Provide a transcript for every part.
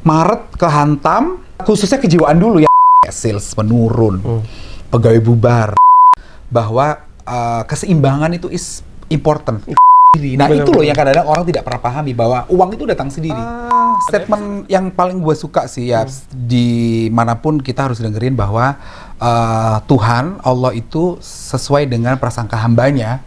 Maret kehantam, khususnya kejiwaan dulu ya. Sales menurun, pegawai bubar, bahwa keseimbangan itu is important. Nah itu loh yang kadang-kadang orang tidak pernah pahami, bahwa uang itu datang sendiri. Statement yang paling gue suka sih ya, dimanapun kita harus dengerin bahwa Tuhan, Allah itu sesuai dengan prasangka hambanya.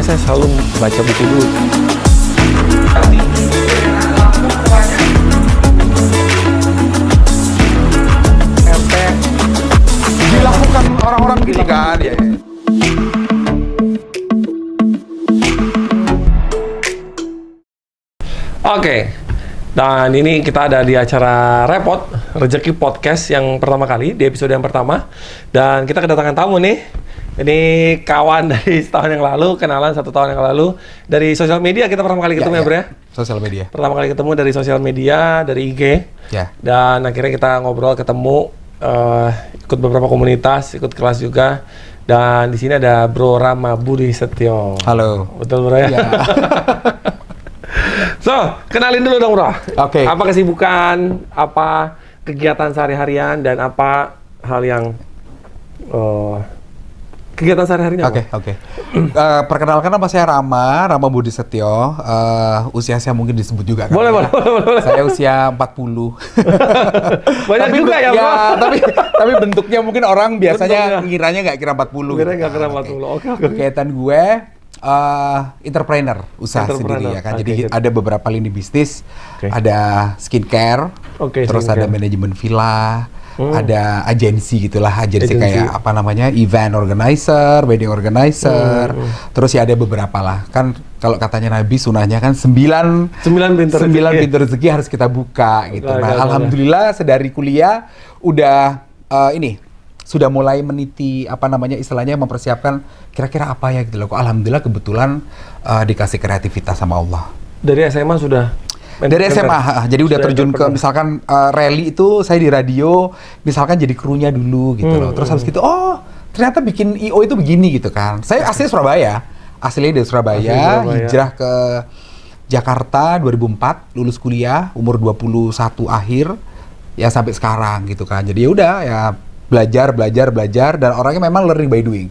Saya selalu baca buku dulu. RT Dilakukan orang-orang gini kan ya. Oke. Dan ini kita ada di acara Repot Rezeki Podcast yang pertama kali, di episode yang pertama. Dan kita kedatangan tamu nih. Ini kawan dari setahun yang lalu, kenalan 1 tahun yang lalu. Dari sosial media kita pertama kali ketemu ya Bro ya? Sosial media. Pertama kali ketemu dari sosial media, dari IG. Ya. Dan akhirnya kita ngobrol, ketemu, ikut beberapa komunitas, ikut kelas juga. Dan di sini ada Bro Rama Budi Setio. Halo. Betul Bro ya? Ya. So, kenalin dulu dong Bro. Oke. Apa kesibukan, apa kegiatan sehari-harian, dan apa hal yang kegiatan sehari-harinya? Oke. Perkenalkan, nama saya Rama Budi Setio. Usia saya mungkin disebut juga kan? Boleh. Saya usia 40. Banyak tapi juga ya Bro? Tapi bentuknya mungkin orang biasanya ngiranya nggak kira 40. Kira nggak kira 40. Oke. Kegiatan gue entrepreneur, usaha sendiri ya kan. Jadi ada beberapa lini bisnis. Ada skincare, terus ada manajemen villa, ada agensi gitulah, agensi kayak apa namanya, event organizer, wedding organizer. Terus ya ada beberapa lah. Kan kalau katanya Nabi, sunahnya kan 9 pintu rezeki harus kita buka gitu. Nah, alhamdulillah sedari kuliah udah sudah mulai meniti apa namanya, istilahnya mempersiapkan kira-kira apa ya gitu loh. Alhamdulillah kebetulan dikasih kreativitas sama Allah. Dari SMA sudah? Dari SMA, jadi udah terjun ke misalkan rally itu saya di radio, misalkan jadi krunya dulu gitu loh. Terus habis gitu, oh ternyata bikin I.O itu begini gitu kan. Saya asli Surabaya, asli dari Surabaya, hijrah ke Jakarta 2004, lulus kuliah umur 21 akhir, ya sampai sekarang gitu kan. Jadi ya udah ya belajar dan orangnya memang learning by doing.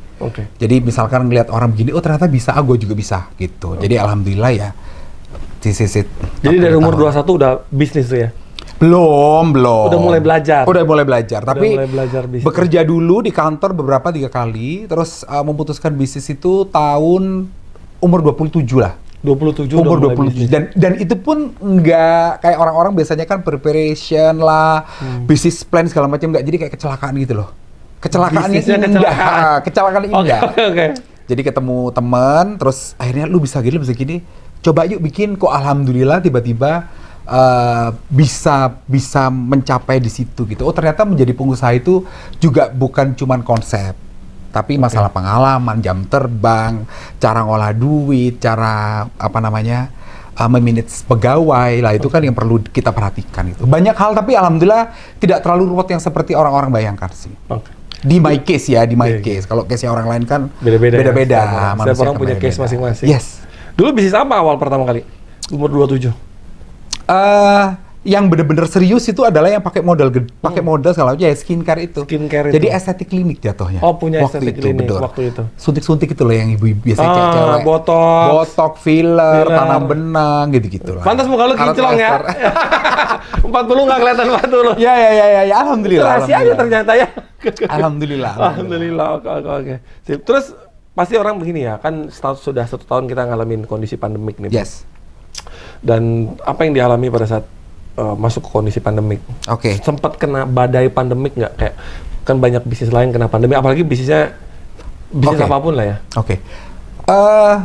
Jadi misalkan ngelihat orang begini, oh ternyata bisa, gue juga bisa gitu. Jadi alhamdulillah ya. Jadi dari umur 21 udah bisnis tuh ya? Belum. Udah mulai belajar? Udah mulai belajar, tapi mulai belajar bekerja dulu di kantor beberapa 3 kali, terus memutuskan bisnis itu tahun umur 27 lah. 27 umur 27 dan itu pun nggak kayak orang-orang biasanya kan preparation lah, bisnis plan segala macam, nggak, jadi kayak kecelakaan gitu loh. Kecelakaan indah. Oke. Jadi ketemu teman, terus akhirnya lu bisa gini, coba yuk bikin, kok alhamdulillah tiba-tiba bisa mencapai di situ gitu. Oh ternyata menjadi pengusaha itu juga bukan cuman konsep, tapi masalah pengalaman, jam terbang, cara ngolah duit, cara apa namanya memanage pegawai lah, itu kan yang perlu kita perhatikan itu. Banyak hal, tapi alhamdulillah tidak terlalu ruwet yang seperti orang-orang bayangkan sih. Di my case ya, case. Kalau case orang lain kan beda-beda. Setiap orang punya case masing-masing. Yes. Dulu bisnis apa awal pertama kali? Umur 27? Yang bener-bener serius itu adalah yang pakai modal segala macam ya, skincare itu. Jadi estetik klinik jatuhnya. Oh, punya estetik klinik waktu itu. Suntik-suntik itu loh yang ibu-ibu biasanya cewek. Botok, filler, tanam benang gitu-gitu lah. Pantas muka lu kinclong ya. 40 nggak kelihatan 40. Ya, alhamdulillah. Rahasia aja ternyata ya. Alhamdulillah. Oke. Terus pasti orang begini ya, kan sudah 1 tahun kita ngalamin kondisi pandemik nih. Yes. Dan apa yang dialami pada saat masuk ke kondisi pandemik? Sempat kena badai pandemik nggak? Kayak kan banyak bisnis lain kena pandemi, apalagi bisnis apapun lah ya.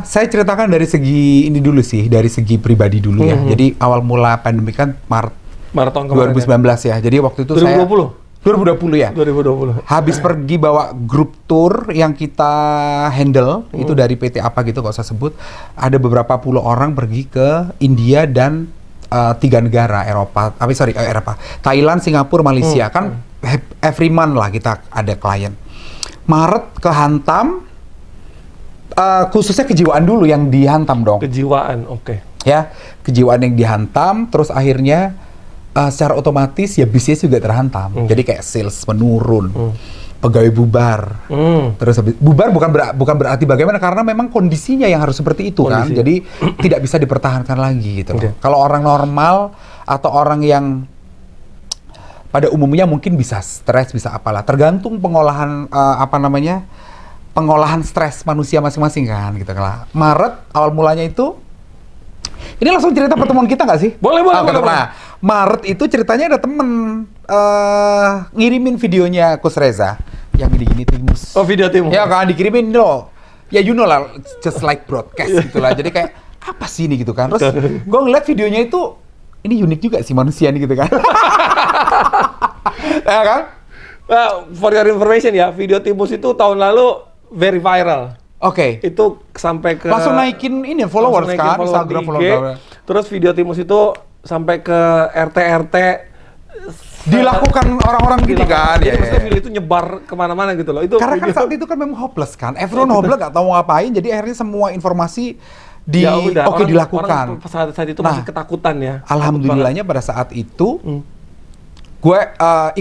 Saya ceritakan dari segi ini dulu sih, dari segi pribadi dulu ya. Jadi awal mula pandemi kan Maret Maret tahun kemarin 2019 ya. Jadi waktu itu 2020? 2020 ya? 2020. Habis pergi bawa grup tour yang kita handle, itu dari PT apa gitu, gak usah sebut. Ada beberapa puluh orang pergi ke India dan 3 negara Eropa. Eropa. Thailand, Singapura, Malaysia. Kan every month lah kita ada klien. Maret kehantam, khususnya kejiwaan dulu yang dihantam dong. Kejiwaan, oke. Ya, kejiwaan yang dihantam, terus akhirnya secara otomatis ya bisnis juga terhantam. Jadi kayak sales menurun, pegawai bubar. Terus bubar bukan berarti bagaimana, karena memang kondisinya yang harus seperti itu kan. Jadi tidak bisa dipertahankan lagi gitu. Kalau orang normal atau orang yang pada umumnya mungkin bisa stres, bisa apalah. Tergantung pengolahan pengolahan stres manusia masing-masing kan gitu lah. Maret awal mulanya itu, ini langsung cerita pertemuan kita nggak sih? Boleh. Nah, Maret itu ceritanya ada temen ngirimin videonya Coach Reza yang gini-gini timus. Oh, video timus. Ya kan, dikirimin loh. Ya you know lah, just like broadcast gitu lah. Jadi kayak, apa sih ini gitu kan. Terus gue ngeliat videonya itu, ini unik juga sih manusia nih gitu kan. Ya kan? For your information ya, video timus itu tahun lalu very viral. Oke. Itu sampai ke langsung naikin ini followers kan, Instagram followers. Terus video timus itu sampai ke RT dilakukan orang-orang gitu kan. Jadi maksudnya video itu nyebar kemana-mana gitu loh. Itu karena kan saat itu kan memang hopeless kan. Everyone hopeless, nggak tahu mau ngapain. Jadi akhirnya semua informasi dilakukan. Orang saat itu masih ketakutan ya. Alhamdulillahnya pada saat itu gue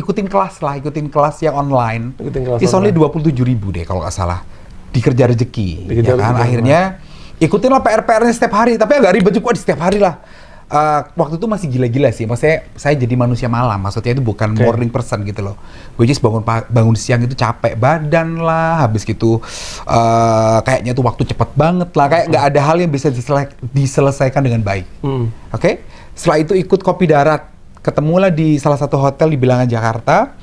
ikutin kelas yang online. It's only 27.000 deh kalau nggak salah. Dikerja rezeki, ya kan. Akhirnya ikutin lah PR-nya setiap hari, tapi agak ribet juga di setiap hari lah. Waktu itu masih gila-gila sih, maksudnya saya jadi manusia malam, maksudnya itu bukan morning person gitu loh. Which is bangun siang itu capek badan lah, habis gitu kayaknya tuh waktu cepet banget lah, kayak nggak ada hal yang bisa diselesaikan dengan baik. Oke? Setelah itu ikut Kopi Darat, ketemulah di salah satu hotel di Bilangan Jakarta.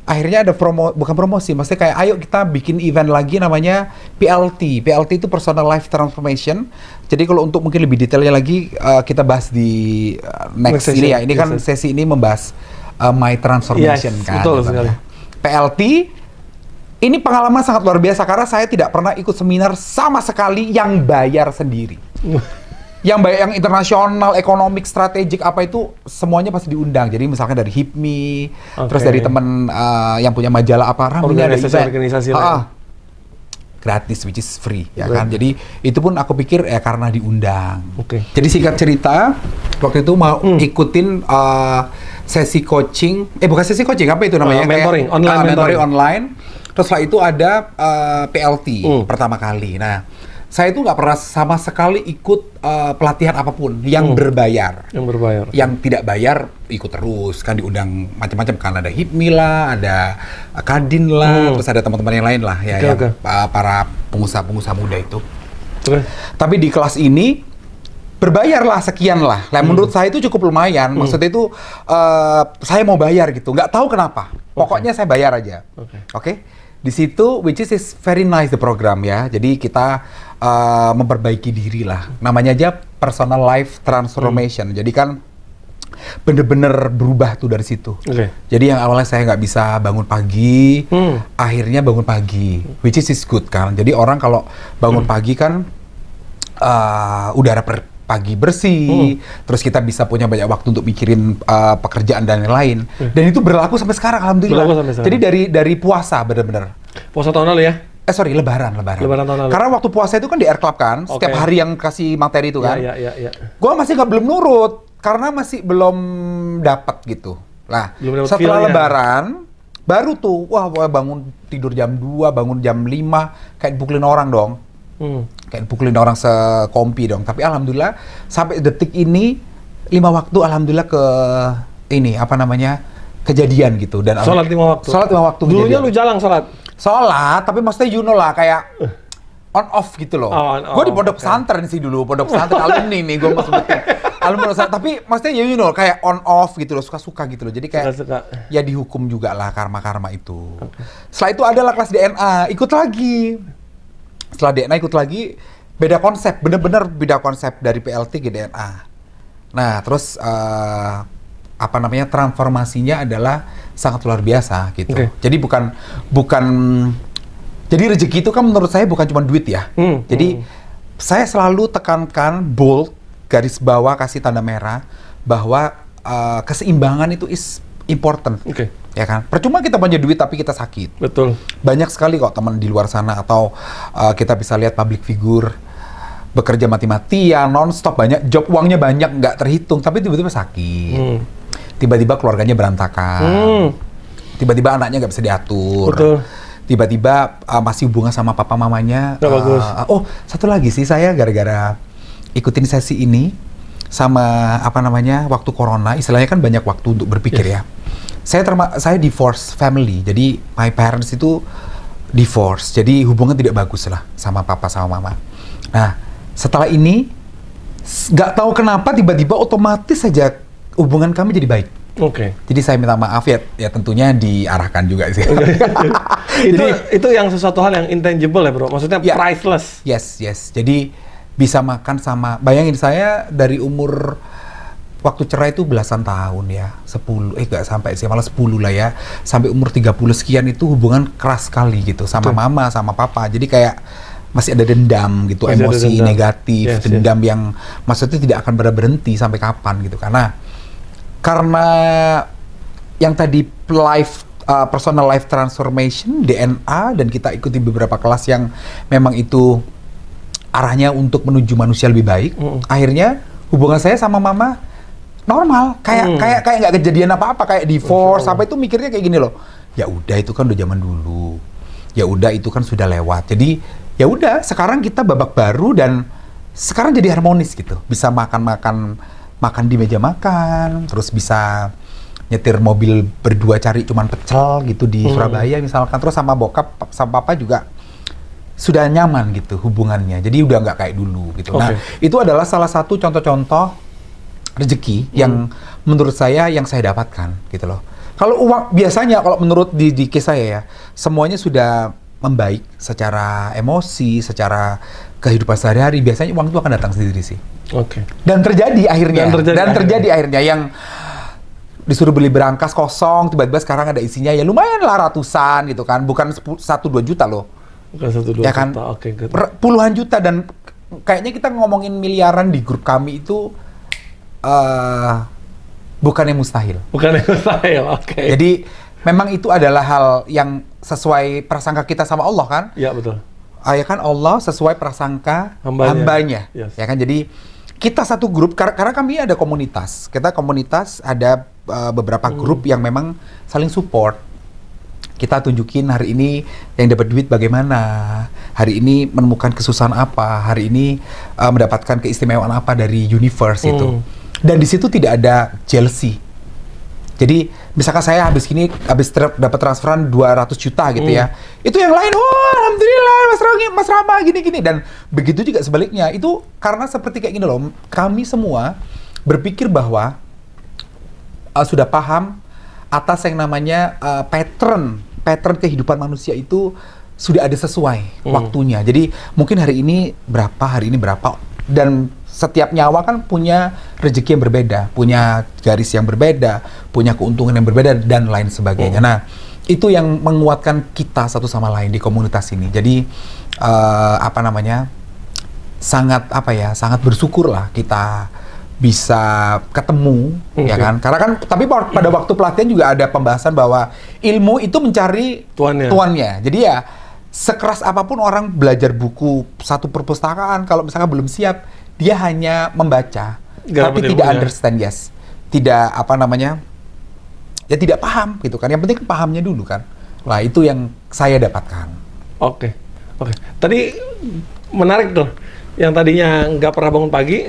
Akhirnya ada bukan promosi, maksudnya kayak ayo kita bikin event lagi namanya PLT. PLT itu Personal Life Transformation. Jadi kalau untuk mungkin lebih detailnya lagi kita bahas di next ini ya. Ini kan sesi ini membahas My Transformation kan. Betul sekali. PLT ini pengalaman sangat luar biasa karena saya tidak pernah ikut seminar sama sekali yang bayar sendiri. Yang internasional, ekonomik, strategik apa itu semuanya pasti diundang. Jadi misalkan dari HIPMI, terus dari teman yang punya majalah apa, organisasi gratis, which is free, ya kan. Jadi itu pun aku pikir ya karena diundang. Jadi singkat cerita, waktu itu mau ikutin sesi coaching, bukan sesi coaching, apa itu namanya? Mentoring, mentoring online. Terus setelah itu ada PLT pertama kali. Nah, saya itu nggak pernah sama sekali ikut pelatihan apapun yang berbayar. Yang tidak bayar ikut terus, kan diundang macam-macam kan, ada HIPMI lah, ada Kadin lah, terus ada teman-teman yang lain lah ya, para pengusaha-pengusaha muda itu. Tapi di kelas ini berbayar lah sekian lah. Nah, menurut saya itu cukup lumayan. Maksudnya itu saya mau bayar gitu, nggak tahu kenapa. Pokoknya saya bayar aja. Oke? Di situ, which is very nice the program ya. Jadi kita memperbaiki diri lah. Namanya aja Personal Life Transformation. Jadi kan bener-bener berubah tuh dari situ. Jadi yang awalnya saya nggak bisa bangun pagi, akhirnya bangun pagi, which is good kan. Jadi orang kalau bangun pagi kan udara pagi bersih, terus kita bisa punya banyak waktu untuk mikirin pekerjaan dan lain-lain. Dan itu berlaku sampai sekarang, alhamdulillah. Jadi dari puasa bener-bener. Puasa tahun lalu ya? Lebaran tahun lalu. Karena waktu puasa itu kan di Air Club kan, setiap hari yang kasih materi itu kan. Gue masih belum nurut, karena masih belum dapat gitu. Nah, setelah Lebaran, baru tuh, wah bangun tidur jam 2, bangun jam 5, kayak dipukulin orang dong. Kayak dipukulin orang sekompi dong. Tapi alhamdulillah, sampai detik ini, 5 waktu alhamdulillah kejadian gitu. Dan sholat 5 waktu? Sholat 5 waktu. Dulunya lu jarang sholat? Sholat, tapi maksudnya you know lah, kayak on off gitu loh. Gue di pondok pesantren sih dulu, pondok pesantren alumni nih, gue mau sebutin. Alumni pesantren, tapi maksudnya you know, kayak on off gitu loh, suka-suka gitu loh. Jadi kayak ya dihukum juga lah karma-karma itu. Setelah itu adalah kelas DNA, ikut lagi. Setelah DNA ikut lagi, beda konsep, bener-bener beda konsep dari PLT ke DNA. Nah, terus transformasinya adalah sangat luar biasa gitu. Jadi jadi rezeki itu kan menurut saya bukan cuma duit ya. Jadi saya selalu tekankan bold, garis bawah, kasih tanda merah bahwa keseimbangan itu is important. Ya kan? Percuma kita punya duit tapi kita sakit. Betul. Banyak sekali kok teman di luar sana atau kita bisa lihat public figure bekerja mati-matian, non-stop, banyak job, uangnya banyak, nggak terhitung, tapi tiba-tiba sakit. Tiba-tiba keluarganya berantakan. Tiba-tiba anaknya nggak bisa diatur. Betul. Tiba-tiba masih hubungan sama papa mamanya. Bagus. Oh, satu lagi sih, saya gara-gara ikutin sesi ini sama waktu corona, istilahnya kan banyak waktu untuk berpikir ya. Saya divorce family, jadi my parents itu divorce, jadi hubungan tidak bagus lah sama papa sama mama. Nah, setelah ini nggak tahu kenapa tiba-tiba otomatis saja hubungan kami jadi baik. Jadi saya minta maaf ya tentunya diarahkan juga sih. itu yang sesuatu hal yang intangible ya bro, maksudnya priceless. Yes. Jadi bisa makan sama, bayangin saya dari umur waktu cerai itu belasan tahun ya, 10, nggak sampai sih, malah 10 lah ya, sampai umur 30 sekian itu hubungan keras sekali gitu sama mama sama papa. Jadi kayak masih ada dendam gitu, emosi negatif, dendam yang maksudnya tidak akan berhenti sampai kapan gitu. Karena yang tadi personal life transformation, DNA, dan kita ikuti beberapa kelas yang memang itu arahnya untuk menuju manusia lebih baik. Akhirnya hubungan saya sama mama normal, kayak nggak kejadian apa-apa, kayak divorce, sampai itu mikirnya kayak gini loh. Ya udah, itu kan udah zaman dulu. Ya udah, itu kan sudah lewat. Jadi ya udah, sekarang kita babak baru dan sekarang jadi harmonis gitu. Bisa makan di meja makan, terus bisa nyetir mobil berdua cari cuman pecel gitu di Surabaya misalkan, terus sama bokap sama papa juga sudah nyaman gitu hubungannya. Jadi udah nggak kayak dulu gitu. Nah, itu adalah salah satu contoh-contoh rezeki yang menurut saya yang saya dapatkan gitu loh. Kalau uang biasanya, kalau menurut di case saya ya, semuanya sudah membaik secara emosi, secara kehidupan sehari-hari, biasanya uang itu akan datang sendiri sih. Dan terjadi akhirnya. Dan terjadi akhirnya yang disuruh beli berangkas kosong, tiba-tiba sekarang ada isinya ya lumayan lah ratusan gitu kan, bukan 1-2 juta loh. Bukan 1-2 ya kan? Juta, puluhan juta, dan kayaknya kita ngomongin miliaran di grup kami itu bukan yang mustahil. Jadi memang itu adalah hal yang sesuai prasangka kita sama Allah kan? Iya betul. Ya kan, Allah sesuai prasangka hambanya. Ya kan, jadi kita satu grup, karena kami ada komunitas. Kita komunitas ada beberapa grup yang memang saling support. Kita tunjukin hari ini yang dapat duit bagaimana, hari ini menemukan kesusahan apa, hari ini mendapatkan keistimewaan apa dari universe itu. Dan di situ tidak ada jealousy. Jadi misalkan saya habis dapat transferan 200 juta gitu ya, itu yang lain, alhamdulillah Mas Rama gini-gini, dan begitu juga sebaliknya. Itu karena seperti kayak gini loh, kami semua berpikir bahwa sudah paham atas yang namanya pattern kehidupan manusia itu sudah ada sesuai waktunya. Jadi mungkin hari ini berapa, dan setiap nyawa kan punya rezeki yang berbeda, punya garis yang berbeda, punya keuntungan yang berbeda, dan lain sebagainya. Nah, itu yang menguatkan kita satu sama lain di komunitas ini. Jadi, sangat bersyukur lah kita bisa ketemu, ya kan? Karena kan, tapi pada waktu pelatihan juga ada pembahasan bahwa ilmu itu mencari tuannya. Jadi ya, sekeras apapun orang belajar buku satu perpustakaan, kalau misalkan belum siap, dia hanya membaca, tapi tidak understand, tidak ya tidak paham gitu kan. Yang penting pahamnya dulu kan. Nah, itu yang saya dapatkan. Oke. Tadi menarik tuh, yang tadinya nggak pernah bangun pagi,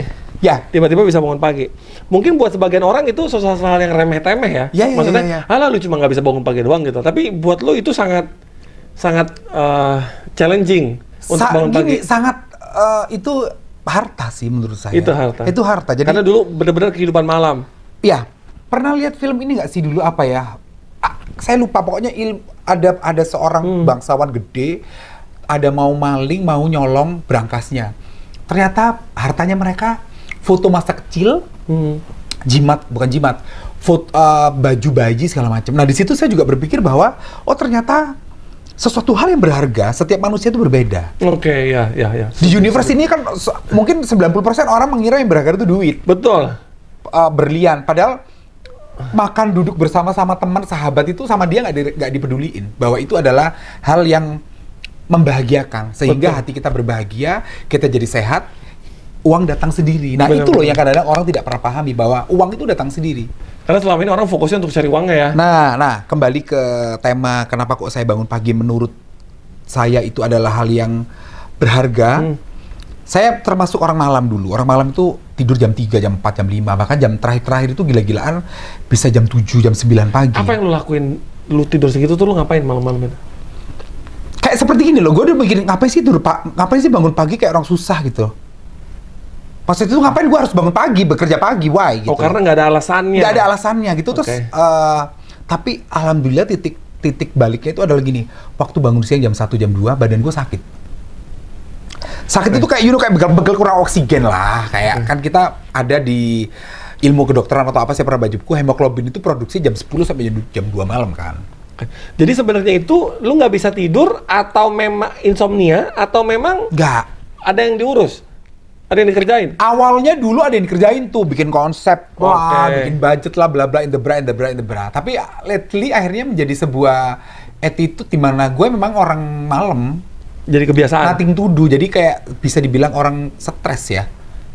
tiba-tiba bisa bangun pagi. Mungkin buat sebagian orang itu sesuatu hal yang remeh-temeh ya. Maksudnya, lu cuma nggak bisa bangun pagi doang gitu. Tapi buat lu itu sangat challenging untuk bangun pagi. Itu harta sih menurut saya. Itu harta. Jadi, karena dulu benar-benar kehidupan malam. Iya. Pernah lihat film ini nggak sih dulu apa ya? Saya lupa, pokoknya ada seorang bangsawan gede, ada mau maling, mau nyolong berangkasnya. Ternyata hartanya mereka foto masa kecil, bukan jimat, baju bayi segala macam. Nah di situ saya juga berpikir bahwa ternyata sesuatu hal yang berharga setiap manusia itu berbeda. Oke, ya. Di universe ini kan mungkin 90% orang mengira yang berharga itu duit. Betul. Berlian. Padahal makan duduk bersama-sama teman sahabat itu sama dia nggak dipeduliin. Bahwa itu adalah hal yang membahagiakan. Sehingga hati kita berbahagia, kita jadi sehat. Uang datang sendiri. Nah itu loh yang kadang-kadang orang tidak pernah pahami bahwa uang itu datang sendiri. Karena selama ini orang fokusnya untuk cari uangnya ya. Nah kembali ke tema kenapa kok saya bangun pagi menurut saya itu adalah hal yang berharga. Saya termasuk orang malam dulu. Orang malam itu tidur jam 3, jam 4, jam 5. Bahkan jam terakhir itu gila-gilaan bisa jam 7, jam 9 pagi. Apa yang lu lakuin? Lu tidur segitu tuh lu ngapain malam-malam itu? Kayak seperti gini loh, gue udah mikirin ngapain sih bangun pagi kayak orang susah gitu. Pas itu ngapain gue harus bangun pagi, bekerja pagi, why gitu. Oh karena nggak ada alasannya? Nggak ada alasannya gitu, terus tapi alhamdulillah titik baliknya itu adalah gini, waktu bangun siang jam 1, jam 2, badan gue sakit. Sakit itu kayak kayak begel-begel kurang oksigen lah, kayak kan kita ada di ilmu kedokteran atau apa, saya pernah baca buku, hemoglobin itu produksi jam 10 sampai jam 2 malam kan. Jadi sebenarnya itu lu nggak bisa tidur atau memang insomnia atau memang nggak ada yang diurus? Ada yang dikerjain? Awalnya dulu ada yang dikerjain tuh, bikin konsep, bikin budget lah, bla bla, in the bra. Tapi lately akhirnya menjadi sebuah attitude di mana gue memang orang malam. Jadi kebiasaan? Nothing to do, jadi kayak bisa dibilang orang stres ya.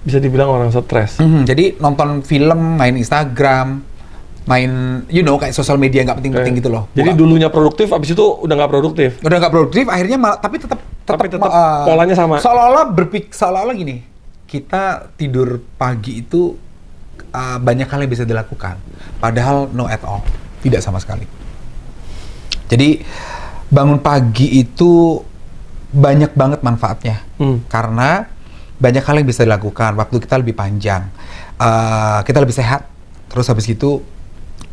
Bisa dibilang orang stres? Jadi nonton film, main Instagram, main, kayak sosial media nggak penting-penting gitu loh. Jadi dulunya produktif, abis itu udah nggak produktif? Udah nggak produktif, akhirnya malah, tapi tetap polanya sama? Seolah-olah gini, kita tidur pagi itu banyak hal yang bisa dilakukan, padahal no at all, tidak sama sekali. Jadi bangun pagi itu banyak banget manfaatnya, karena banyak hal yang bisa dilakukan, waktu kita lebih panjang, kita lebih sehat, terus habis itu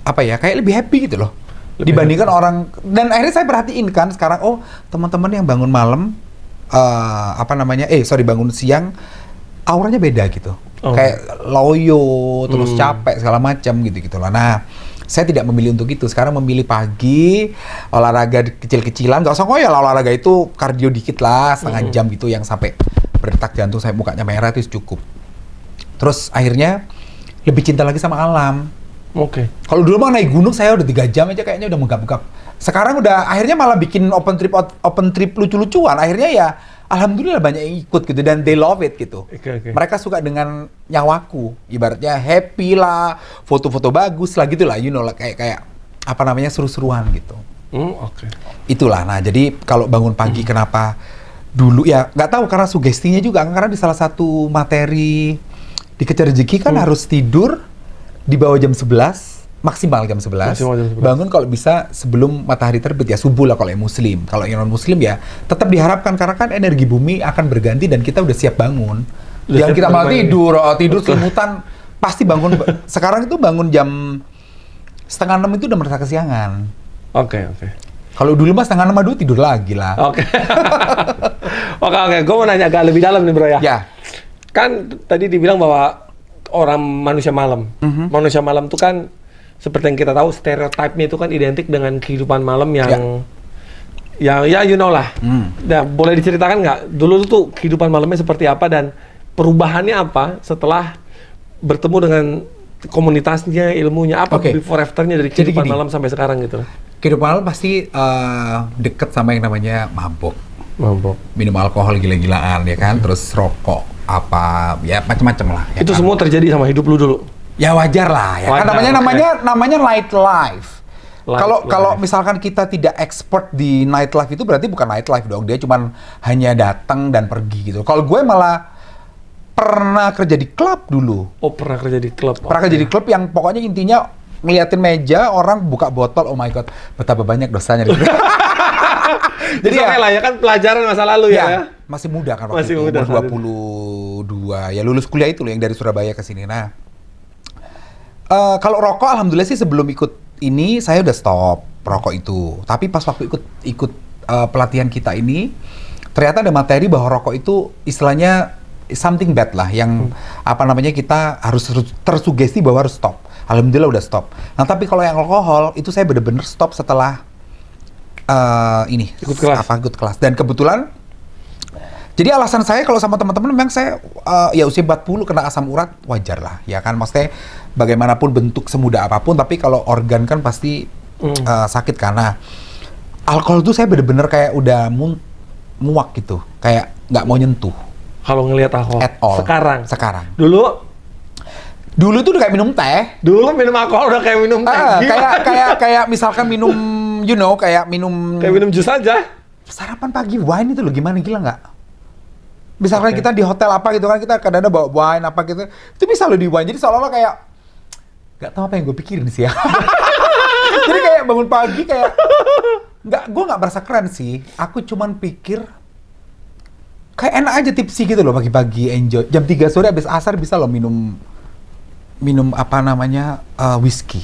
kayak lebih happy gitu loh, dibandingkan orang. Dan akhirnya saya perhatiin kan sekarang, teman-teman yang bangun malam, bangun siang, auranya beda gitu, kayak loyo, terus capek segala macam gitu lah. Nah, saya tidak memilih untuk itu. Sekarang memilih pagi, olahraga kecil-kecilan. Gak usah olahraga itu kardio dikit lah, setengah jam gitu, yang sampai berdetak jantung saya mukanya merah itu cukup. Terus akhirnya lebih cinta lagi sama alam. Kalau dulu mah naik gunung saya udah 3 jam aja kayaknya udah menggap-gap. Sekarang udah akhirnya malah bikin open trip lucu-lucuan. Akhirnya ya alhamdulillah banyak yang ikut gitu, dan they love it gitu. Mereka suka dengan nyawaku, ibaratnya happy lah, foto-foto bagus lah gitu lah, kayak seru-seruan gitu. Itulah. Nah jadi kalau bangun pagi kenapa dulu ya nggak tahu, karena sugestinya juga, karena di salah satu materi di Kejar Rezeki kan harus tidur di bawah jam 11. Maksimal jam 11. Bangun kalau bisa sebelum matahari terbit ya, subuh lah kalau yang muslim. Kalau yang non muslim ya tetap diharapkan, karena kan energi bumi akan berganti dan kita udah siap bangun. Jangan kita malah tidur selimutan, pasti bangun. Sekarang itu bangun jam 5:30 itu udah merasa kesiangan. Kalau dulu mas 5:30 tidur lagi lah. Oke. Gue mau nanya agak lebih dalam nih bro ya. Kan tadi dibilang bahwa orang manusia malam. Manusia malam tuh kan seperti yang kita tahu, stereotipnya itu kan identik dengan kehidupan malam yang lah. Nah, boleh diceritakan nggak dulu tuh kehidupan malamnya seperti apa dan perubahannya apa setelah bertemu dengan komunitasnya, ilmunya apa, before afternya dari kehidupan malam sampai sekarang gitu? Kehidupan malam pasti deket sama yang namanya mabok, minum alkohol gila-gilaan ya kan, terus rokok macam-macam lah. Ya itu kan? Semua terjadi sama hidup lu dulu? Ya wajar lah ya kan, namanya night life. Kalau misalkan kita tidak expert di night life itu berarti bukan night life dong, dia cuman hanya datang dan pergi gitu. Kalau gue malah pernah kerja di klub dulu. Pernah kerja di klub. Pernah kerja di klub yang pokoknya intinya ngeliatin meja orang buka botol, oh my god, betapa banyak dosanya. Jadi lah ya kan, pelajaran masa lalu ya. Masih muda kan waktu itu, umur 22, ya lulus kuliah itu loh yang dari Surabaya ke sini. Nah, kalau rokok alhamdulillah sih sebelum ikut ini saya udah stop rokok itu. Tapi pas waktu ikut pelatihan kita ini, ternyata ada materi bahwa rokok itu istilahnya something bad lah, yang kita harus tersugesti bahwa harus stop. Alhamdulillah udah stop. Nah tapi kalau yang alkohol itu saya bener-bener stop setelah ikut kelas. Dan kebetulan jadi alasan saya kalau sama teman-teman memang saya ya usia 40 kena asam urat wajar lah ya kan, maksudnya bagaimanapun bentuk semudah apapun tapi kalau organ kan pasti sakit karena alkohol itu saya bener-bener kayak udah muak gitu, kayak nggak mau nyentuh. Kalau ngelihat alkohol. At all. Sekarang. Dulu tuh udah kayak minum teh. Dulu minum alkohol udah kayak minum teh. Kayak misalkan minum, kayak minum jus aja. Sarapan pagi wine itu loh, gimana, gila nggak? Misalkan kita di hotel apa gitu kan, kita kadang-kadang bawa wine apa gitu, itu bisa loh di wine. Jadi seolah-olah kayak nggak tahu apa yang gue pikirin sih ya. Jadi kayak bangun pagi kayak gue nggak merasa keren sih. Aku cuman pikir kayak enak aja tipsi gitu loh pagi-pagi, enjoy. Jam 3 sore habis asar bisa loh minum apa namanya whisky.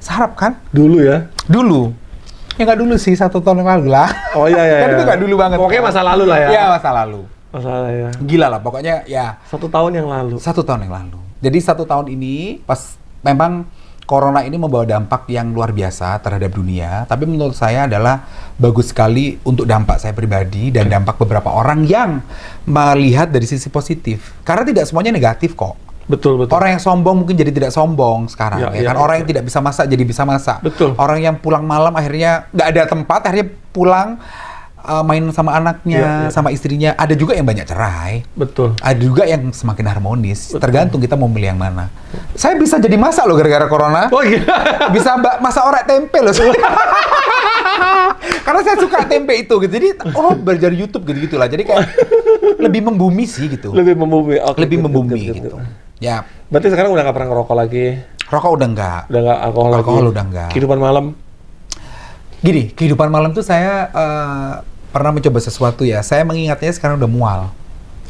Sarap kan? Dulu ya? Dulu. Ya nggak dulu sih, 1 tahun yang lalu lah. Oh iya. Kan itu nggak dulu banget. Pokoknya masa lalu lah ya? Iya, masa lalu. Masalah ya. Gila lah, pokoknya ya. 1 tahun yang lalu. 1 tahun yang lalu. Jadi 1 tahun ini, pas memang Corona ini membawa dampak yang luar biasa terhadap dunia. Tapi menurut saya adalah bagus sekali untuk dampak saya pribadi dan dampak beberapa orang yang melihat dari sisi positif. Karena tidak semuanya negatif kok. Betul. Orang yang sombong mungkin jadi tidak sombong sekarang, ya kan? Orang yang tidak bisa masak jadi bisa masak. Betul. Orang yang pulang malam akhirnya nggak ada tempat, akhirnya pulang main sama anaknya, sama istrinya. Ada juga yang banyak cerai. Betul. Ada juga yang semakin harmonis. Betul. Tergantung kita mau milih yang mana. Saya bisa jadi masak loh gara-gara corona. Oh iya. Bisa masak orek tempe loh. Karena saya suka tempe itu gitu. Jadi belajar YouTube gitu-gitu lah. Jadi kayak lebih membumi sih gitu. Lebih membumi. Okay, lebih membumi gitu. Ya. Berarti sekarang udah nggak pernah ngerokok lagi? Rokok udah nggak. Udah nggak alkohol lagi? Alkohol udah nggak. Kehidupan malam? Gini, kehidupan malam tuh saya pernah mencoba sesuatu ya. Saya mengingatnya sekarang udah mual.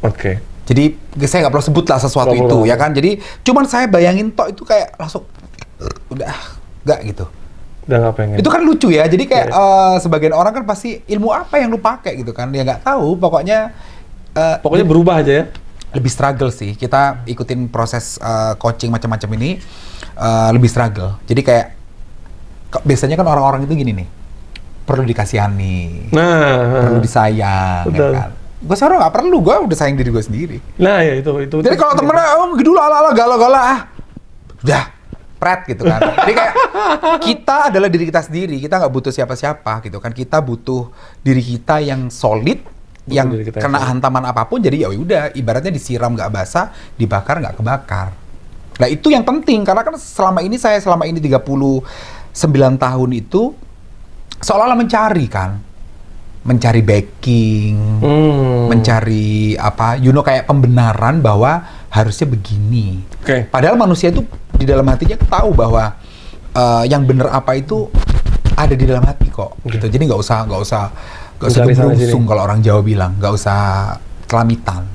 Oke. Jadi saya nggak perlu sebut lah sesuatu itu ya kan. Jadi cuman saya bayangin tok itu kayak langsung udah nggak gitu. Udah nggak pengen. Itu kan lucu ya. Jadi kayak sebagian orang kan pasti ilmu apa yang lu pakai gitu kan. Ya nggak tahu. Pokoknya berubah aja ya. Lebih struggle sih. Kita ikutin proses coaching macam-macam ini lebih struggle. Jadi kayak biasanya kan orang-orang itu gini nih. Perlu dikasihani, perlu disayang, ya kan? Gue sekarang nggak perlu, gue udah sayang diri gue sendiri. Nah ya itu. Jadi kalau temennya, dulu ala-ala galau-galau, udah, pret gitu kan. Jadi kayak kita adalah diri kita sendiri, kita nggak butuh siapa-siapa gitu kan. Kita butuh diri kita yang solid, yang kena hantaman apapun. Jadi ya udah, ibaratnya disiram nggak basah, dibakar nggak kebakar. Nah itu yang penting, karena kan selama ini 39 tahun itu seolah-olah mencari backing, mencari apa, kayak pembenaran bahwa harusnya begini. Padahal manusia itu di dalam hatinya tahu bahwa yang benar apa itu ada di dalam hati kok. Gitu. Jadi nggak usah berusung kalau orang Jawa bilang, nggak usah kelamitan.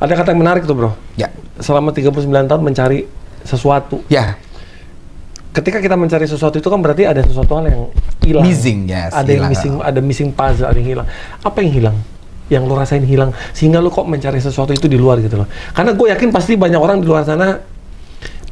Ada kata yang menarik tuh bro. Ya. Selama 39 tahun mencari sesuatu. Ya. Ketika kita mencari sesuatu itu kan berarti ada sesuatu hal yang hilang. Missing, yes. Ada yang missing, ada missing puzzle, ada yang hilang. Apa yang hilang? Yang lo rasain hilang sehingga lo kok mencari sesuatu itu di luar gitu loh. Karena gue yakin pasti banyak orang di luar sana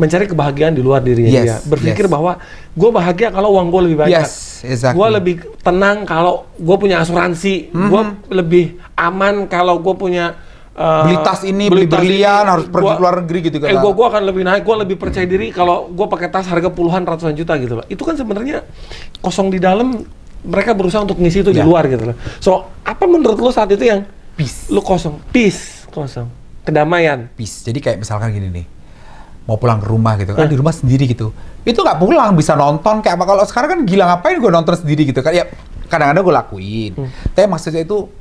mencari kebahagiaan di luar dirinya dia. Berpikir bahwa gue bahagia kalau uang gue lebih banyak. Exactly. Gue lebih tenang kalau gue punya asuransi. Gue lebih aman kalau gue punya beli tas ini, beli berlian, harus pergi ke luar negeri gitu kan. Gue akan lebih naik, gue lebih percaya diri kalau gue pakai tas harga puluhan ratusan juta gitu loh. Itu kan sebenarnya kosong di dalam, mereka berusaha untuk ngisi itu di luar gitu loh. So, apa menurut lo saat itu yang peace? Lo kosong, peace, kosong, kedamaian. Peace. Jadi kayak misalkan gini nih, mau pulang ke rumah gitu kan, di rumah sendiri gitu. Itu nggak pulang, bisa nonton kayak apa. Kalau sekarang kan gila, ngapain gue nonton sendiri gitu kan. Ya kadang-kadang gue lakuin. Tapi maksudnya itu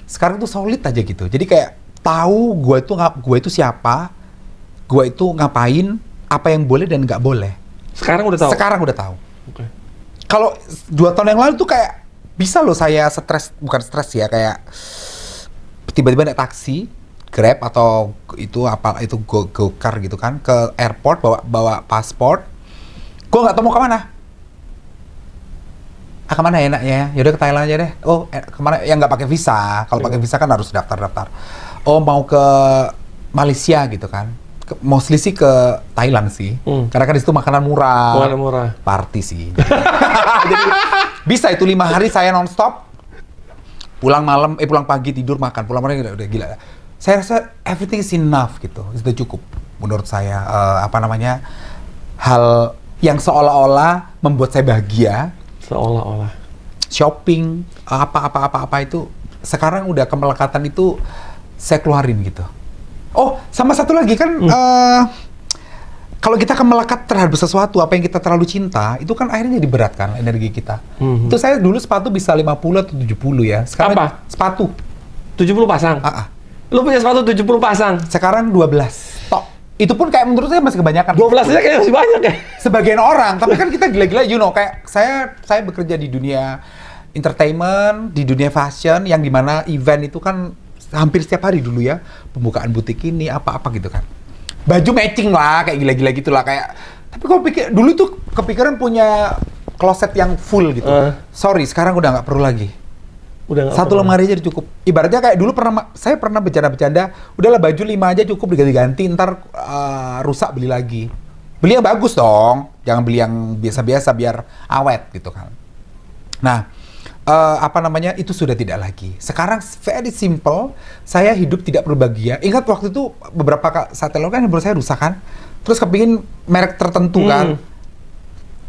sekarang tuh solid aja gitu. Jadi kayak tahu gue itu siapa, gue itu ngapain, apa yang boleh dan nggak boleh. Sekarang udah tahu. Sekarang udah tahu. Kalau 2 tahun yang lalu tuh kayak bisa loh saya bukan stres ya, kayak tiba-tiba naik taksi, Grab atau itu Gokar gitu kan, ke airport bawa paspor, gue nggak tahu mau kemana. Kemana ya enaknya? Yaudah ke Thailand aja deh. Kemana? Yang nggak pakai visa. Kalau pakai visa kan harus daftar. Oh mau ke Malaysia gitu kan. mostly sih ke Thailand sih. Karena kan di situ makanan murah. Makanan murah. Party sih. Jadi bisa itu 5 hari saya nonstop. Pulang pagi tidur makan, pulang malam udah gila. Saya rasa everything is enough gitu. Itu cukup menurut saya hal yang seolah-olah membuat saya bahagia. Seolah-olah. Shopping, apa itu sekarang udah kemelekatan itu saya keluarin gitu. Oh, sama satu lagi kan, kalau kita melekat terhadap sesuatu, apa yang kita terlalu cinta, itu kan akhirnya jadi berat kan energi kita. Itu saya dulu sepatu bisa 50 atau 70 ya. Sekarang apa? Sepatu. 70 pasang? Lu punya sepatu 70 pasang? Sekarang 12. Tok. Itu pun kayak menurut saya masih kebanyakan. 12 aja kayak masih banyak ya? Sebagian orang, tapi kan kita gila-gila, kayak saya bekerja di dunia entertainment, di dunia fashion, yang dimana event itu kan hampir setiap hari dulu ya, pembukaan butik ini apa-apa gitu kan, baju matching lah kayak gila-gila gitulah kayak. Tapi kalau pikir dulu tuh kepikiran punya kloset yang full gitu. Sorry, sekarang udah nggak perlu lagi. Satu lemari aja cukup. Ibaratnya kayak dulu saya pernah bercanda-bercanda, udahlah baju 5 aja cukup, diganti-ganti, ntar rusak beli lagi. Beli yang bagus dong, jangan beli yang biasa-biasa biar awet gitu kan. Nah, itu sudah tidak lagi. Sekarang very simple, saya hidup tidak berbahagia. Ingat waktu itu beberapa saat lalu kan handphone saya rusak kan, terus kepingin merek tertentu kan.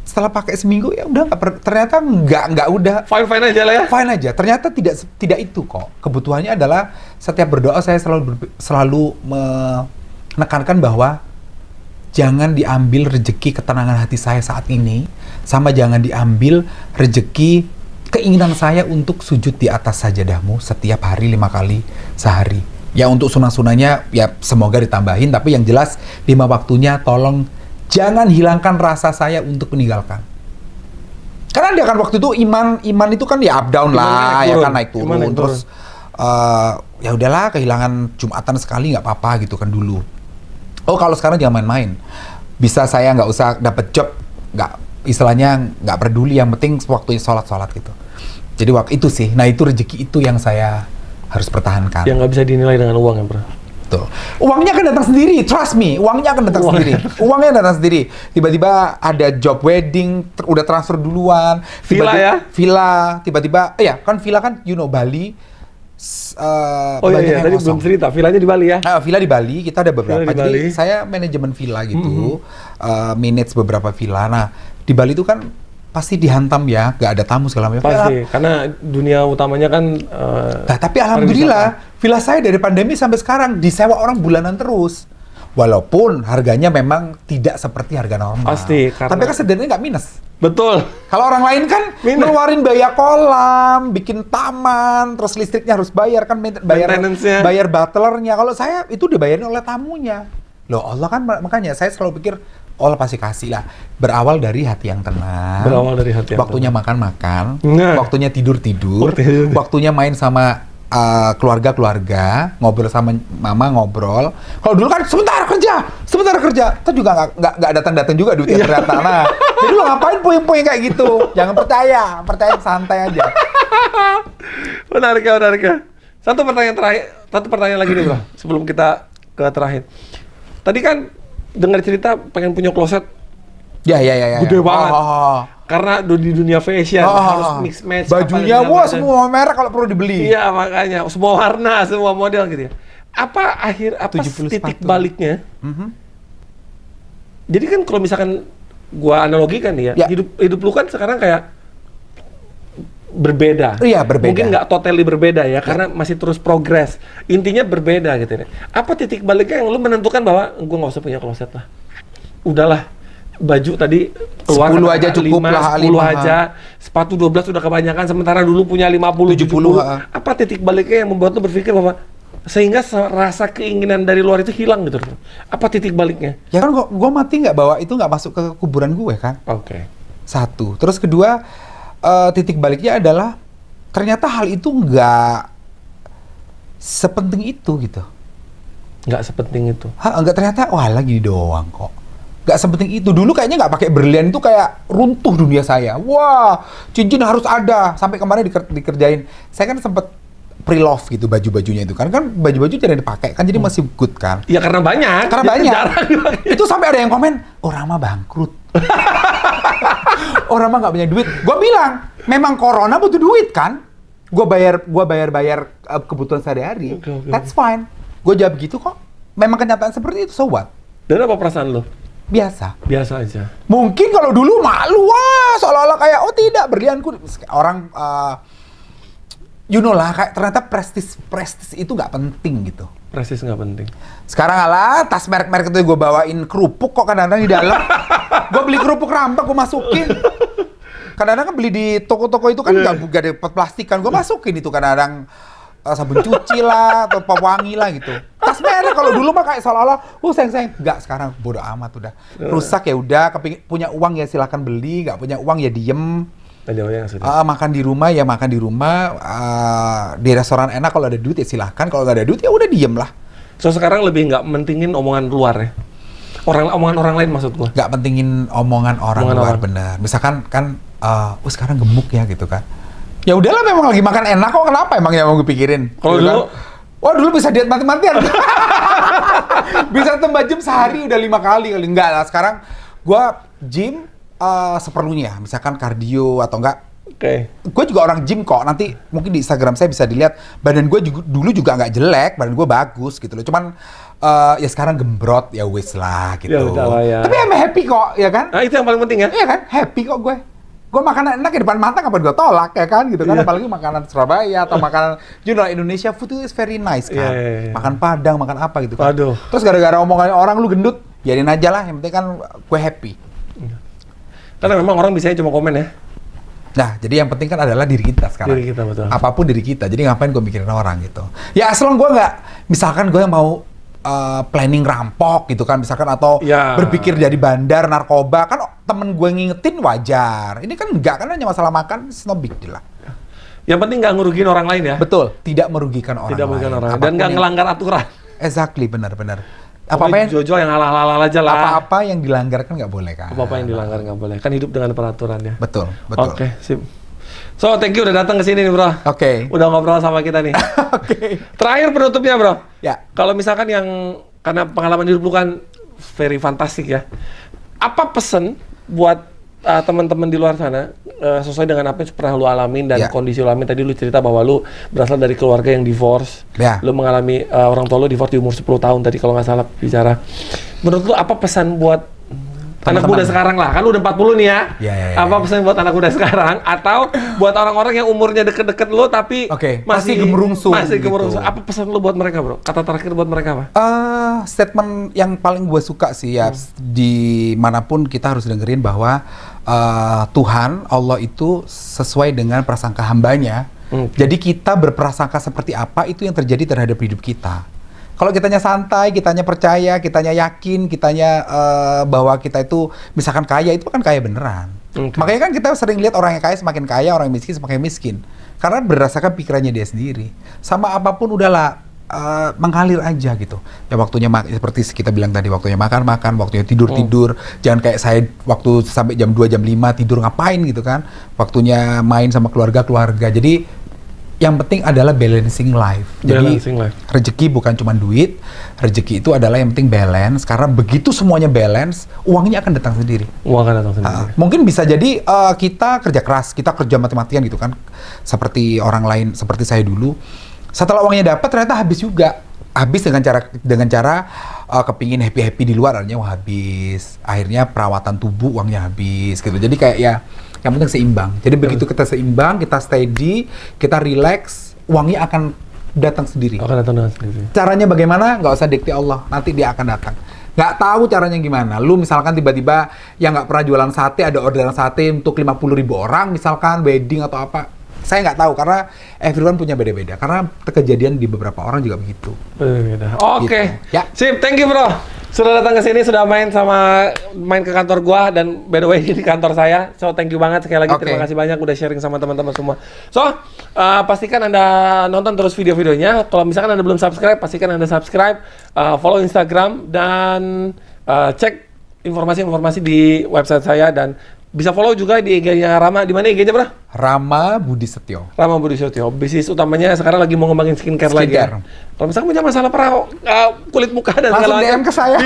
Setelah pakai seminggu ya udah ternyata nggak udah. Fine aja lah ya. Fine aja. Ternyata tidak itu kok. Kebutuhannya adalah setiap berdoa saya selalu menekankan bahwa jangan diambil rezeki ketenangan hati saya saat ini, sama jangan diambil rezeki keinginan saya untuk sujud di atas sajadahmu setiap hari 5 kali sehari. Ya untuk sunah-sunahnya ya semoga ditambahin, tapi yang jelas 5 waktunya tolong jangan hilangkan rasa saya untuk meninggalkan. Karena dia kan waktu itu iman itu kan ya up down lah, ya kan naik turun. Terus ya udahlah, kehilangan Jumatan sekali nggak apa-apa gitu kan dulu. Oh kalau sekarang jangan main-main. Bisa saya nggak usah dapat job, istilahnya nggak peduli, yang penting waktunya sholat gitu. Jadi waktu itu sih, nah itu rezeki itu yang saya harus pertahankan. Yang nggak bisa dinilai dengan uang ya bro. Betul. Uangnya akan datang sendiri, trust me. Uangnya akan datang sendiri. Uangnya datang sendiri. Tiba-tiba ada job wedding, udah transfer duluan. Villa, tiba-tiba, kan villa kan, Bali. Tadi belum cerita, villanya di Bali ya? Villa di Bali, kita ada beberapa. Jadi saya manajemen villa gitu, manage beberapa villa. Nah, di Bali itu kan pasti dihantam ya, nggak ada tamu segala macam. Pasti, karena dunia utamanya kan. Tapi alhamdulillah, villa saya dari pandemi sampai sekarang disewa orang bulanan terus. Walaupun harganya memang tidak seperti harga normal. Pasti. Tapi kan sebenarnya nggak minus. Betul. Kalau orang lain kan ngeluarin biaya kolam, bikin taman, terus listriknya harus bayar kan, bayar butlernya. Kalau saya itu dibayarin oleh tamunya. Loh Allah kan, makanya saya selalu pikir Allah pasti kasih lah. Berawal dari hati yang tenang. Waktunya makan-makan, waktunya tidur-tidur, waktunya main sama keluarga-keluarga, ngobrol sama mama, ngobrol. Kalau dulu kan sebentar kerja, itu juga nggak datang juga duitnya ternyata. Nah, jadi lo ngapain poin-poin kayak gitu? Jangan percaya santai aja. Menarik ya. Satu pertanyaan lagi nih bro, sebelum kita ke terakhir. Tadi kan dengar cerita pengen punya kloset. Ya. Gede banget. Karena di dunia fashion harus mix match. Bajunya semua merek kalau perlu dibeli. Iya makanya semua warna, semua model gitu ya. Apa titik baliknya? Jadi kan kalau misalkan gua analogikan ya, hidup lu kan sekarang kayak berbeda. Iya, berbeda. Mungkin nggak totally berbeda ya, karena masih terus progres. Intinya berbeda gitu ya. Apa titik baliknya yang lu menentukan bahwa gua nggak usah punya kloset lah. Udahlah. Baju tadi keluar 10 aja cukup lah, 10 aja. Sepatu 12 udah kebanyakan, sementara dulu punya 50, 70. Apa titik baliknya yang membuat lu berpikir bahwa sehingga rasa keinginan dari luar itu hilang gitu? Apa titik baliknya? Ya kan gua mati nggak bawa itu, nggak masuk ke kuburan gue kan? Oke. Satu. Terus kedua, titik baliknya adalah ternyata hal itu nggak sepenting itu gitu. Nggak sepenting itu? Nggak, ternyata wah lagi doang kok. Gak sepenting itu. Dulu kayaknya nggak pakai berlian itu kayak runtuh dunia saya. Wah, cincin harus ada. Sampai kemarin dikerjain. Saya kan sempet pre-love gitu baju-bajunya itu kan baju-baju jarang dipakai kan jadi masih good kan. Ya karena banyak. Karena banyak. Itu sampai ada yang komen, "Oh, Rama bangkrut." Oh, Rama nggak punya duit. Gue bilang, memang corona butuh duit kan. Gue bayar kebutuhan sehari-hari. Okay. That's fine. Gue jawab gitu kok. Memang kenyataan seperti itu, so what? Dan apa perasaan lo? Biasa aja. Mungkin kalau dulu malu, seolah-olah kayak tidak berlianku orang you know lah, kayak ternyata prestis itu nggak penting gitu. Prestis nggak penting. Sekarang tas merek-merek itu gue bawain kerupuk kok kadang-kadang di dalam. Gue beli kerupuk rampak gue masukin. Kadang-kadang kan beli di toko-toko itu kan nggak ada plastik kan, gue masukin itu kadang-kadang sabun cuci lah atau pewangi lah gitu. Tas merek kalau dulu mah kayak seolah-olah sayang enggak, sekarang bodo amat udah. Rusak ya udah, punya uang ya silakan beli, nggak punya uang ya diem. Makan di rumah ya makan di rumah, di restoran enak kalau ada duit ya silahkan, kalau nggak ada duit ya udah diem lah. So sekarang lebih nggak mentingin omongan luar ya? Omongan orang lain maksud gua? Nggak pentingin omongan orang luar, bener. Misalkan kan, sekarang gemuk ya gitu kan. Ya udahlah, memang lagi makan enak kok, kenapa emang yang mau gue pikirin? Kalau dulu, dulu bisa diet mati-matian. Bisa tambah jam sehari udah 5 kali enggak lah. Sekarang gue gym seperlunya, misalkan kardio atau enggak. Oke. Gue juga orang gym kok. Nanti mungkin di Instagram saya bisa dilihat badan gue dulu juga nggak jelek, badan gue bagus gitu loh. Cuman ya sekarang gembrot ya wis lah gitu. Ya. Tapi emang happy kok, ya kan? Nah itu yang paling penting ya? Iya kan, happy kok gue. Gue makanan enak di depan mata, kapan gue tolak ya kan gitu kan. Apalagi makanan Surabaya atau makanan Indonesia, food is very nice kan. Makan Padang, makan apa gitu kan. Aduh. Terus gara-gara omongan orang lu gendut, biarin aja lah, yang penting kan gue happy. Karena memang orang biasanya cuma komen ya. Nah, jadi yang penting kan adalah diri kita sekarang. Diri kita, betul. Apapun diri kita, jadi ngapain gue mikirin orang gitu. Ya asal gue nggak, misalkan gue yang mau planning rampok gitu kan, misalkan atau berpikir jadi bandar narkoba kan, temen gue ngingetin wajar. Ini kan enggak, kan hanya masalah makan, it's no big deal lah. Yang penting nggak ngerugiin orang lain ya. Betul, tidak merugikan orang lain. Dan nggak ngelanggar aturan. Exactly, benar-benar. Apa yang Jojo yang halal-halal aja lah. Apa-apa yang dilanggar kan nggak boleh kan. Apa yang dilanggar nggak boleh. Kan hidup dengan peraturannya. Betul. Oke, sip. So, thank you udah datang ke sini nih, Bro. Oke. Udah ngobrol sama kita nih. Oke. Terakhir penutupnya, Bro. Ya. Kalau misalkan karena pengalaman hidup lu kan very fantastic ya. Apa pesan buat teman-teman di luar sana sesuai dengan apa yang pernah lu alamin dan kondisi lu alamin? Tadi lu cerita bahwa lu berasal dari keluarga yang divorce. Lu mengalami orang tua lu divorce di umur 10 tahun tadi kalau nggak salah bicara. Menurut lu apa pesan buat anak muda sekarang lah? Kan lu udah 40 nih ya. Apa pesan buat anak muda sekarang atau buat orang-orang yang umurnya deket-deket lu tapi masih gemerungsung. Gitu. Apa pesan lu buat mereka, Bro? Kata terakhir buat mereka apa? Statement yang paling gue suka sih ya, dimanapun kita harus dengerin bahwa Tuhan, Allah itu sesuai dengan prasangka hambanya. Jadi kita berprasangka seperti apa, itu yang terjadi terhadap hidup kita. Kalau kitanya santai, kitanya percaya, kitanya yakin, kitanya bahwa kita itu misalkan kaya, itu kan kaya beneran. Makanya kan kita sering lihat orang yang kaya semakin kaya, orang yang miskin semakin miskin. Karena berdasarkan pikirannya dia sendiri. Sama apapun udahlah, mengalir aja gitu. Ya waktunya seperti kita bilang tadi, waktunya makan, waktunya tidur. Jangan kayak saya waktu sampai jam 2, jam 5 tidur ngapain gitu kan. Waktunya main sama keluarga. Jadi yang penting adalah balancing life. Jadi rezeki bukan cuma duit, rezeki itu adalah yang penting balance. Karena begitu semuanya balance, uangnya akan datang sendiri. Mungkin bisa jadi kita kerja keras, kita kerja mati-matian gitu kan, seperti orang lain, seperti saya dulu. Setelah uangnya dapat ternyata habis juga. Habis dengan cara kepingin happy di luar, akhirnya habis. Akhirnya perawatan tubuh uangnya habis gitu. Jadi kayak yang penting seimbang. Jadi begitu kita seimbang, kita steady, kita relax, uangnya akan datang sendiri. Caranya bagaimana? Nggak usah dikte Allah, nanti dia akan datang. Nggak tahu caranya gimana. Lu misalkan tiba-tiba yang nggak pernah jualan sate, ada orderan sate untuk 50.000 orang, misalkan wedding atau apa. Saya nggak tahu, karena everyone punya beda-beda. Karena kejadian di beberapa orang juga begitu. Oke. Gitu. Ya. Sip, thank you, Bro. Sudah datang ke sini, sudah main ke kantor gua, dan by the way ini kantor saya. So thank you banget sekali lagi. Terima kasih banyak udah sharing sama teman-teman semua. So pastikan Anda nonton terus video-videonya. Kalau misalkan Anda belum subscribe, pastikan Anda subscribe, follow Instagram, dan cek informasi-informasi di website saya, dan Bisa follow juga di IG-nya Rama. Di mana IG-nya, Bro? Rama Budi Setio. Rama Budi Setio. Bisnis utamanya sekarang lagi mau ngembangin skincare lagi. Ya? Kalau misalnya punya masalah kulit muka dan langsung segala DM ke saya.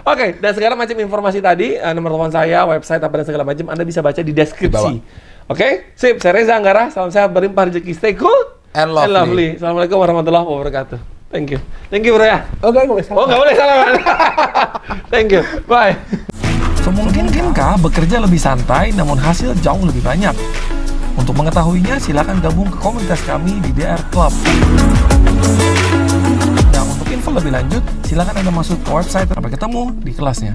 Oke, dan segala macam informasi tadi, nomor telepon saya, website apa dan segala macam Anda bisa baca di deskripsi. Oke, sip. Saya Reza Anggara. Salam sehat, berlimpah rezeki, stay cool and lovely. Assalamualaikum warahmatullahi wabarakatuh. Thank you, Bro ya. Nggak boleh salam. Nggak boleh salaman. Thank you. Bye. Memungkinkah bekerja lebih santai namun hasil jauh lebih banyak? Untuk mengetahuinya silakan gabung ke komunitas kami di DR Club. Nah, untuk info lebih lanjut silakan Anda masuk ke website. Sampai ketemu di kelasnya.